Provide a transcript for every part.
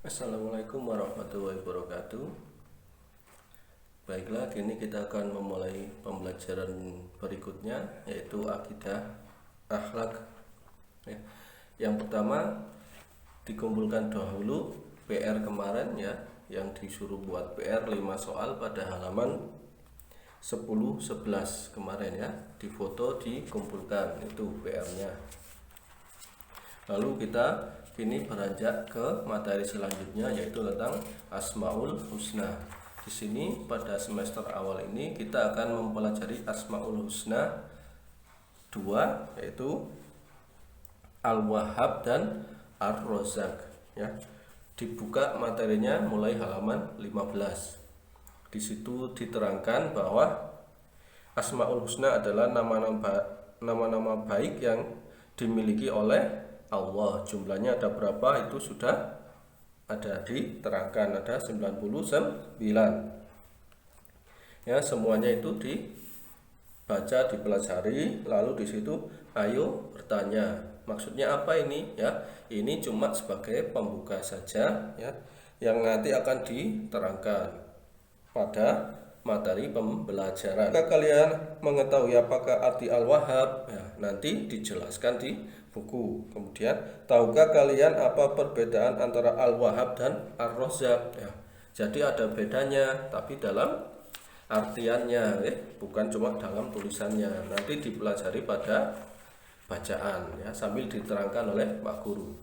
Assalamualaikum warahmatullahi wabarakatuh. Baiklah, kini kita akan memulai pembelajaran berikutnya, yaitu akidah akhlak. Ya. Yang pertama, dikumpulkan dahulu PR kemarin ya, yang disuruh buat PR 5 soal pada halaman 10-11 kemarin ya, difoto dikumpulkan, itu PR-nya. Lalu kita kini beranjak ke materi selanjutnya, yaitu tentang Asmaul Husna. Di sini pada semester awal ini kita akan mempelajari Asmaul Husna 2, yaitu Al-Wahhab dan Ar-Razzaq ya. Dibuka materinya mulai halaman 15. Di situ diterangkan bahwa Asmaul Husna adalah nama-nama baik yang dimiliki oleh Allah. Jumlahnya ada berapa itu sudah ada diterangkan, ada 99 ya. Semuanya itu dibaca, dipelajari, lalu di situ ayo bertanya maksudnya apa ini ya. Ini cuma sebagai pembuka saja ya, yang nanti akan diterangkan pada materi pembelajaran. Jika kalian mengetahui apakah arti Al-Wahhab ya, nanti dijelaskan di buku. Kemudian, tahukah kalian apa perbedaan antara Al-Wahhab dan Ar-Razzaq ya? Jadi ada bedanya, tapi dalam artiannya bukan cuma dalam tulisannya. Nanti dipelajari pada bacaan ya, sambil diterangkan oleh Pak Guru.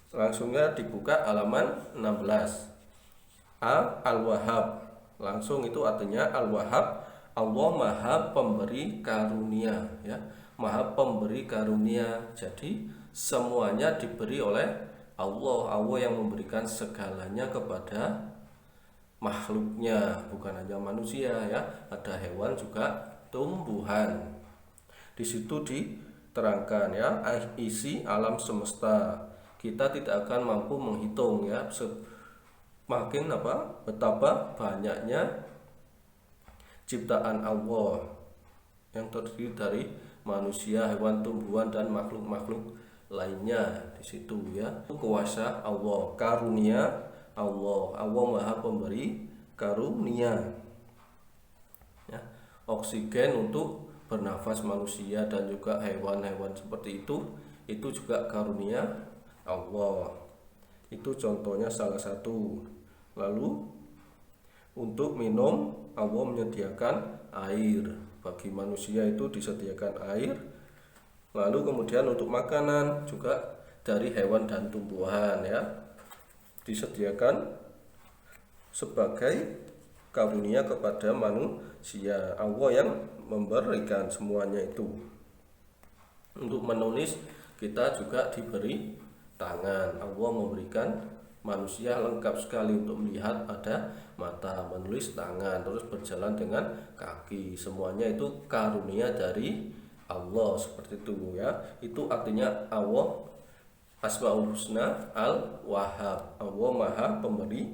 Langsungnya dibuka halaman 16. Al-Wahhab. Langsung itu artinya Al-Wahhab, Allah Maha Pemberi Karunia ya. Maha Pemberi Karunia. Jadi semuanya diberi oleh Allah. Allah yang memberikan segalanya kepada makhluknya, bukan hanya manusia ya. Ada hewan juga tumbuhan. Di situ diterangkan ya, isi alam semesta. Kita tidak akan mampu menghitung ya, makin betapa banyaknya ciptaan Allah yang terdiri dari manusia, hewan, tumbuhan dan makhluk-makhluk lainnya di situ ya. Kuasa Allah, karunia Allah, Allah Maha Pemberi Karunia. Ya, oksigen untuk bernafas manusia dan juga hewan-hewan seperti itu juga karunia Allah. Itu contohnya salah satu. Lalu untuk minum Allah menyediakan air. Bagi manusia itu disediakan air. Lalu kemudian untuk makanan juga dari hewan dan tumbuhan ya, disediakan sebagai karunia kepada manusia. Allah yang memberikan semuanya itu. Untuk menulis kita juga diberi tangan. Allah memberikan manusia lengkap sekali untuk melihat, ada mata, menulis tangan, terus berjalan dengan kaki. Semuanya itu karunia dari Allah, seperti itu ya. Itu artinya Allah Asmaul Husna Al-Wahhab, Allah Maha Pemberi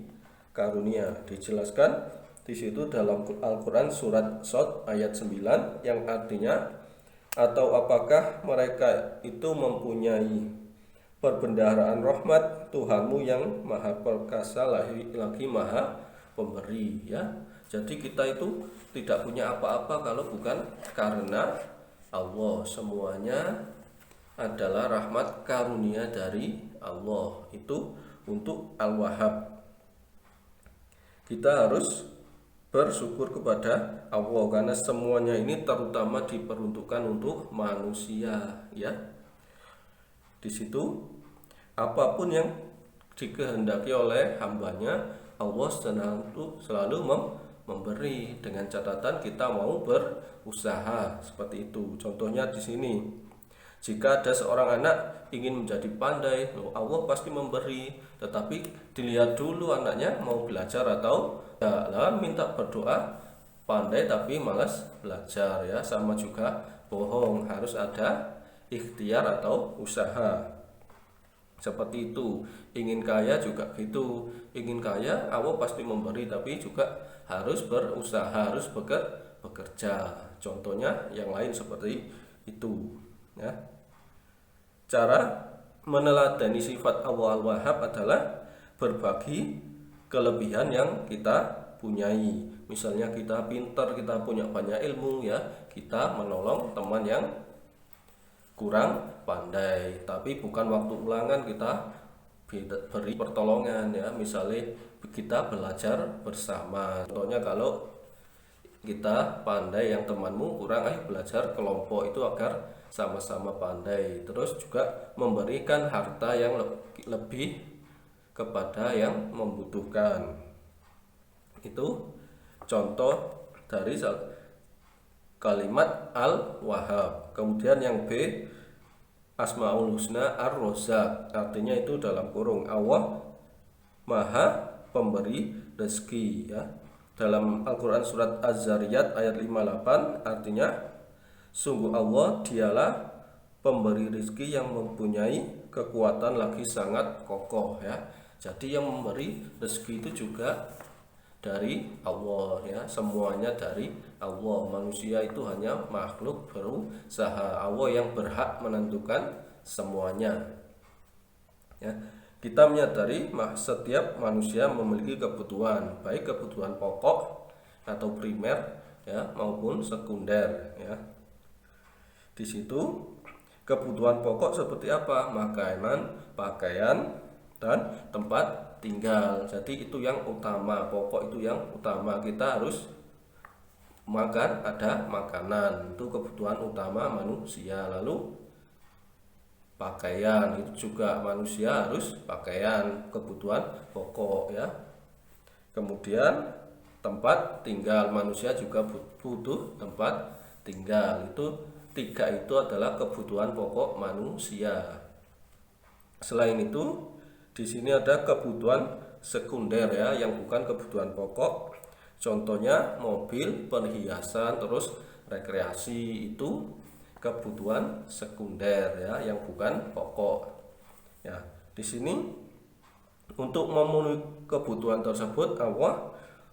Karunia. Dijelaskan di situ dalam Al-Qur'an surat Shad ayat 9 yang artinya, atau apakah mereka itu mempunyai perbendaharaan rahmat Tuhanmu yang maha perkasa lagi maha pemberi ya. Jadi kita itu tidak punya apa-apa kalau bukan karena Allah. Semuanya adalah rahmat karunia dari Allah. Itu untuk Al-Wahhab. Kita harus bersyukur kepada Allah karena semuanya ini terutama diperuntukkan untuk manusia ya. Di situ apapun yang dikehendaki oleh hambanya, Allah selalu memberi, dengan catatan kita mau berusaha, seperti itu. Contohnya di sini, jika ada seorang anak ingin menjadi pandai, Allah pasti memberi, tetapi dilihat dulu anaknya mau belajar atau tidak. Minta berdoa pandai tapi malas belajar ya, sama juga bohong, harus ada ikhtiar atau usaha. Seperti itu. Ingin kaya juga gitu. Ingin kaya Allah pasti memberi, tapi juga harus berusaha, harus bekerja. Contohnya yang lain seperti itu ya. Cara meneladani sifat Allah Al-Wahhab adalah berbagi kelebihan yang kita punyai. Misalnya kita pintar, kita punya banyak ilmu ya, kita menolong teman yang kurang pandai, tapi bukan waktu ulangan kita beri pertolongan ya. Misalnya kita belajar bersama, contohnya kalau kita pandai yang temanmu kurang, belajar kelompok itu agar sama-sama pandai. Terus juga memberikan harta yang lebih kepada yang membutuhkan. Itu contoh dari kalimat Al-Wahhab. Kemudian yang B, Asmaul Husna Ar-Razzaq, artinya itu dalam kurung Allah Maha Pemberi rezeki ya. Dalam Al-Quran surat Az-Zariyat ayat 58 artinya, sungguh Allah dialah pemberi rezeki yang mempunyai kekuatan lagi sangat kokoh ya. Jadi yang memberi rezeki itu juga dari Allah ya, semuanya dari Allah. Manusia itu hanya makhluk berusaha. Allah yang berhak menentukan semuanya ya. Kita menyadari setiap manusia memiliki kebutuhan, baik kebutuhan pokok atau primer ya maupun sekunder ya. Di situ kebutuhan pokok seperti apa? Makanan, pakaian, dan tempat tinggal. Jadi itu yang utama, pokok itu yang utama. Kita harus makan, ada makanan, itu kebutuhan utama manusia. Lalu pakaian, itu juga manusia harus pakaian, kebutuhan pokok ya. Kemudian tempat tinggal, manusia juga butuh tempat tinggal. Itu tiga itu adalah kebutuhan pokok manusia. Selain itu, di sini ada kebutuhan sekunder ya, yang bukan kebutuhan pokok. Contohnya mobil, perhiasan, terus rekreasi, itu kebutuhan sekunder ya, yang bukan pokok. Ya, di sini untuk memenuhi kebutuhan tersebut Allah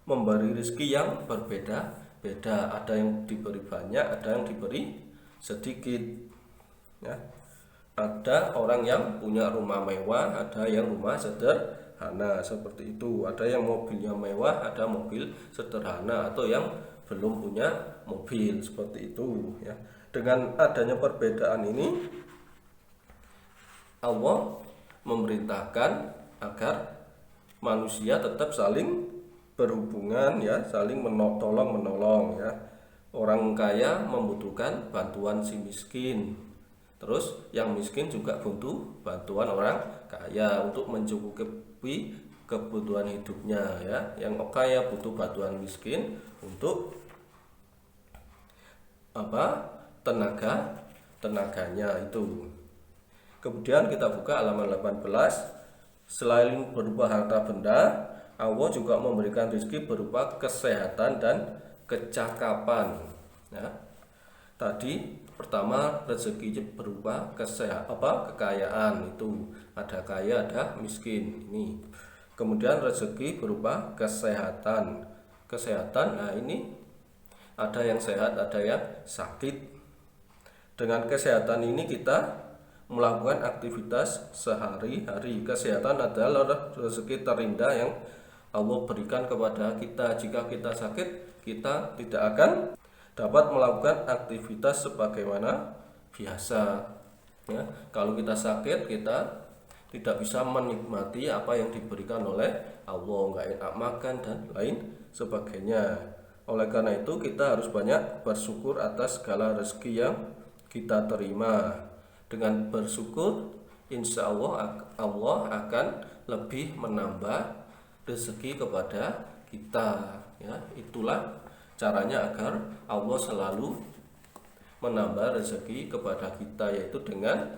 memberi rezeki yang berbeda-beda. Ada yang diberi banyak, ada yang diberi sedikit ya. Ada orang yang punya rumah mewah, ada yang rumah sederhana seperti itu. Ada yang mobilnya mewah, ada mobil sederhana, atau yang belum punya mobil seperti itu ya. Dengan adanya perbedaan ini, Allah memerintahkan agar manusia tetap saling berhubungan ya, saling tolong menolong ya. Orang kaya membutuhkan bantuan si miskin, terus yang miskin juga butuh bantuan orang kaya untuk mencukupi kebutuhan hidupnya ya. Yang kaya butuh bantuan miskin untuk tenaganya itu. Kemudian kita buka halaman 18. Selain berupa harta benda, Allah juga memberikan rezeki berupa kesehatan dan kecakapan ya. Tadi pertama rezeki berupa kekayaan, itu ada kaya ada miskin ini. Kemudian rezeki berupa kesehatan. Nah ini ada yang sehat, ada yang sakit. Dengan kesehatan ini kita melakukan aktivitas sehari-hari. Kesehatan adalah rezeki terindah yang Allah berikan kepada kita. Jika kita sakit, kita tidak akan dapat melakukan aktivitas sebagaimana biasa ya. Kalau kita sakit, kita tidak bisa menikmati apa yang diberikan oleh Allah, nggak enak makan dan lain sebagainya. Oleh karena itu kita harus banyak bersyukur atas segala rezeki yang kita terima. Dengan bersyukur, insya Allah akan lebih menambah rezeki kepada kita ya. Itulah caranya agar Allah selalu menambah rezeki kepada kita, yaitu dengan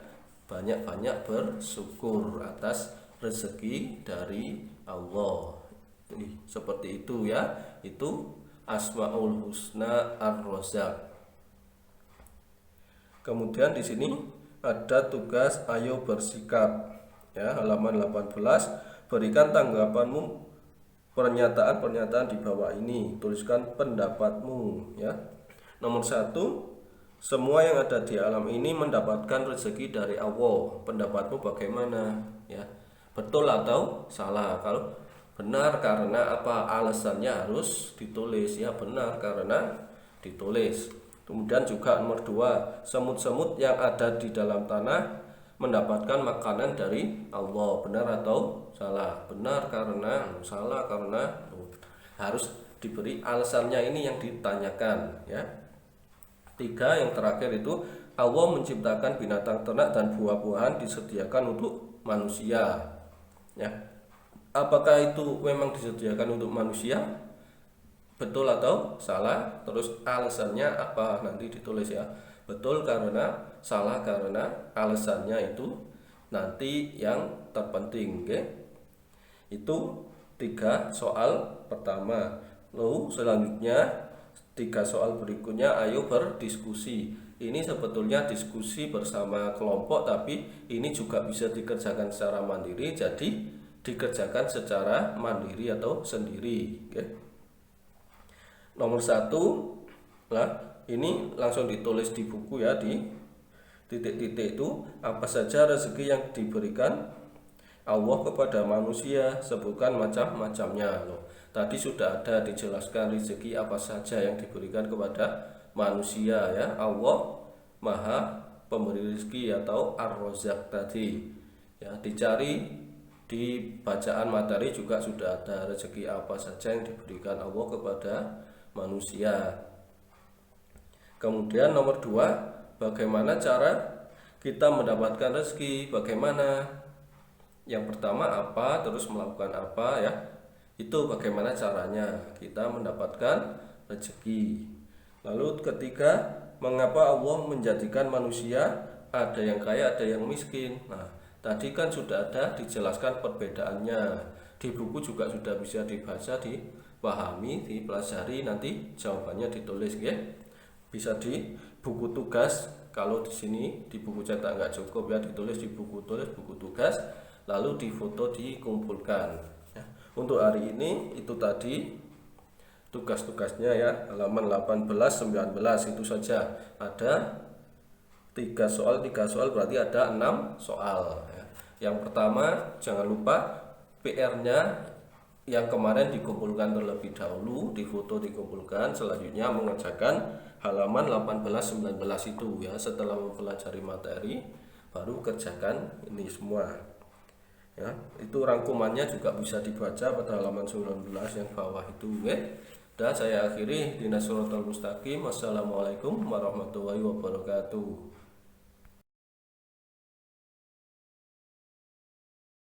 banyak-banyak bersyukur atas rezeki dari Allah. Seperti itu ya. Itu Asmaul Husna Ar-Razzaq. Kemudian di sini ada tugas ayo bersikap ya, halaman 18. Berikan tanggapanmu pernyataan-pernyataan di bawah ini. Tuliskan pendapatmu ya. Nomor 1, semua yang ada di alam ini mendapatkan rezeki dari Allah. Pendapatmu bagaimana ya? betul atau salah. Kalau benar karena apa, alasannya harus ditulis ya, benar karena ditulis. Kemudian juga nomor 2, semut-semut yang ada di dalam tanah mendapatkan makanan dari Allah, benar atau salah? Benar karena, salah karena, harus diberi alasannya, ini yang ditanyakan ya. 3, yang terakhir itu Allah menciptakan binatang ternak dan buah-buahan disediakan untuk manusia ya. Apakah itu memang disediakan untuk manusia? Betul atau salah? Terus alasannya apa, nanti ditulis ya. Betul karena, salah karena, alasannya itu nanti yang terpenting, oke? Itu 3 soal pertama. Lalu selanjutnya 3 soal berikutnya, ayo berdiskusi. Ini sebetulnya diskusi bersama kelompok, tapi ini juga bisa dikerjakan secara mandiri, jadi dikerjakan secara mandiri atau sendiri, oke? Nomor 1, nah ini langsung ditulis di buku ya, di titik-titik itu, apa saja rezeki yang diberikan Allah kepada manusia, sebutkan macam-macamnya. Loh, tadi sudah ada dijelaskan rezeki apa saja yang diberikan kepada manusia ya. Allah Maha Pemberi rezeki atau Ar-Razzaq tadi. Ya, dicari di bacaan materi juga sudah ada rezeki apa saja yang diberikan Allah kepada manusia. Kemudian nomor 2, bagaimana cara kita mendapatkan rezeki? Bagaimana? Yang pertama apa, terus melakukan apa ya. Itu bagaimana caranya kita mendapatkan rezeki. Lalu ketiga, mengapa Allah menjadikan manusia ada yang kaya, ada yang miskin. Nah, tadi kan sudah ada dijelaskan perbedaannya. Di buku juga sudah bisa dibaca, dipahami, dipelajari, nanti jawabannya ditulis ya. Bisa di buku tugas. Kalau di sini di buku cetak nggak cukup ya, ditulis di buku tulis, buku tugas, lalu difoto, dikumpulkan ya. Untuk hari ini itu tadi tugas-tugasnya ya, halaman 18, 19 itu saja. Ada 3 soal berarti ada 6 soal ya. Yang pertama, jangan lupa PR-nya yang kemarin dikumpulkan terlebih dahulu, difoto, dikumpulkan, selanjutnya mengerjakan halaman 18, 19 itu ya. Setelah mempelajari materi baru kerjakan ini semua ya. Itu rangkumannya juga bisa dibaca pada halaman 19 yang bawah itu ya. Dan saya akhiri, Ihdinas Shiratal Mustaqim. Wassalamualaikum warahmatullahi wabarakatuh.